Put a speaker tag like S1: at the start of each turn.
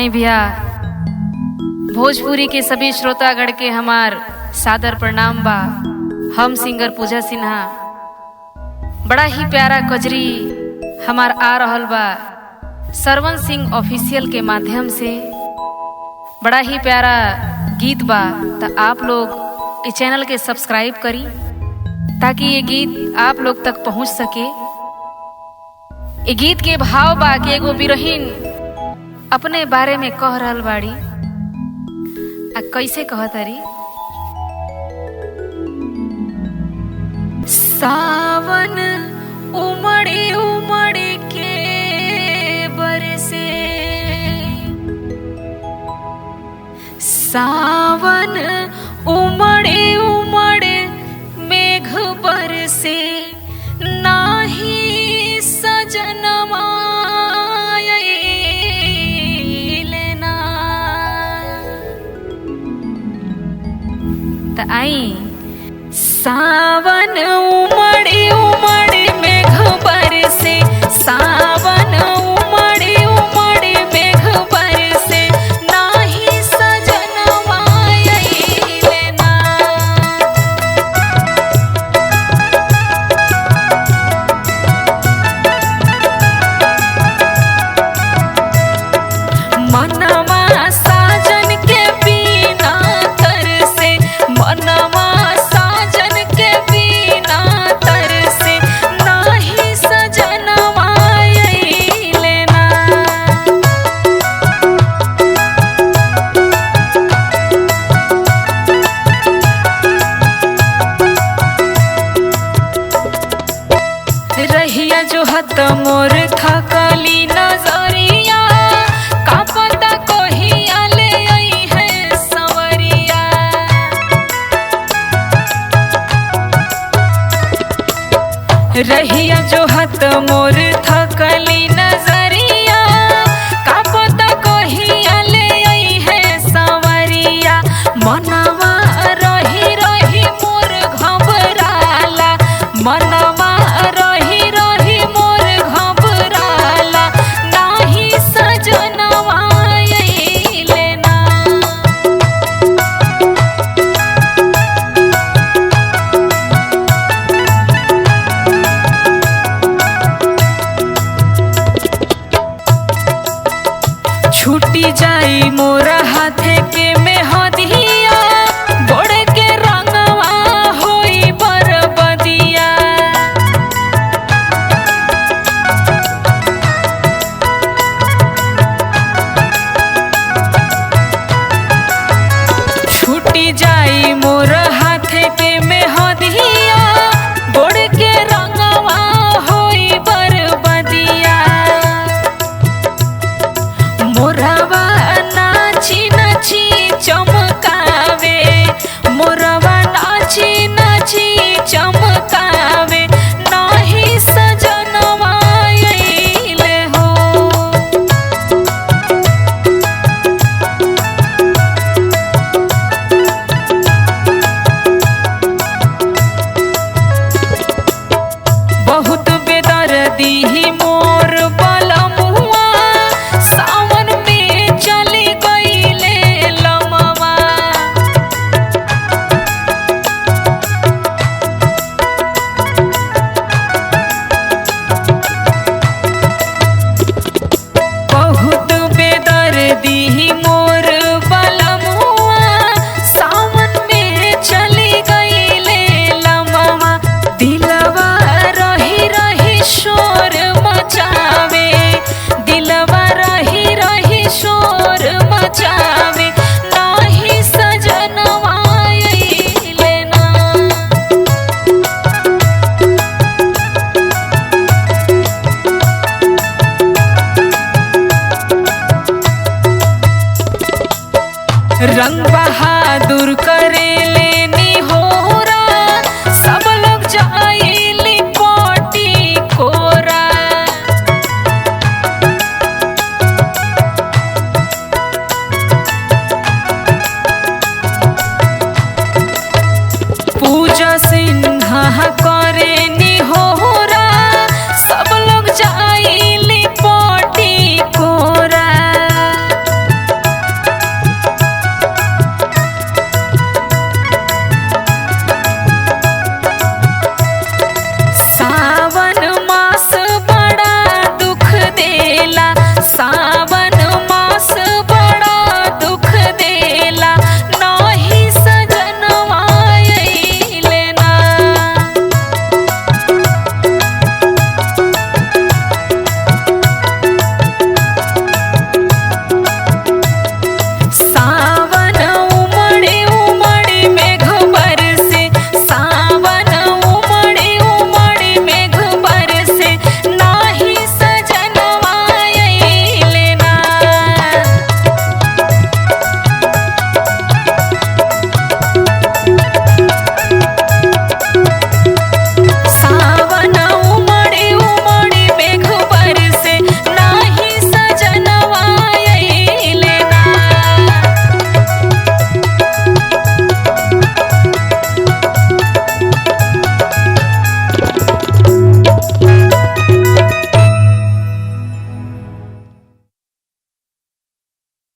S1: आई भैया, भोजपुरी के सभी श्रोतागण के हमार सादर प्रणाम बा। हम सिंगर पूजा सिन्हा बड़ा ही प्यारा कजरी हमार आ रहल बा सरवन सिंह ऑफिशियल के माध्यम से। बड़ा ही प्यारा गीत बा, तो आप लोग इस चैनल के सब्सक्राइब करी ताकि ये गीत आप लोग तक पहुंच सके। ये गीत के भाव बा कि एगो बिरहीन अपने बारे में कह रहल बाड़ी। आ कैसे कहतारी? सावन उमड़ी उमड़ी के बरसे, सावन उमड़ी उमड़ी मेघ बरसे, नाही सजनमा लेना। त आई सावन उमड़ी उमड़ी मेघ बरसे, सावन उमड़ी उमड़ी मेघ बरसे, नाही सजनमा लेना। मनवा साजन के बिना तरसे, मनवा साजन के बिना तरसे, नाही सजनवा लेना। रहिया जो हत मोर थकली नजरिया, का पता कोहिया ले आई है संवरिया। रहिया जो हत मोर थकली नजरिया, का पता कोहिया ले आई है संवरिया। मनवा रही रही मोर घबराला, मनवा रही रही मोर घबराला, नाही सजनवा लेना। छूटी जाई मोरा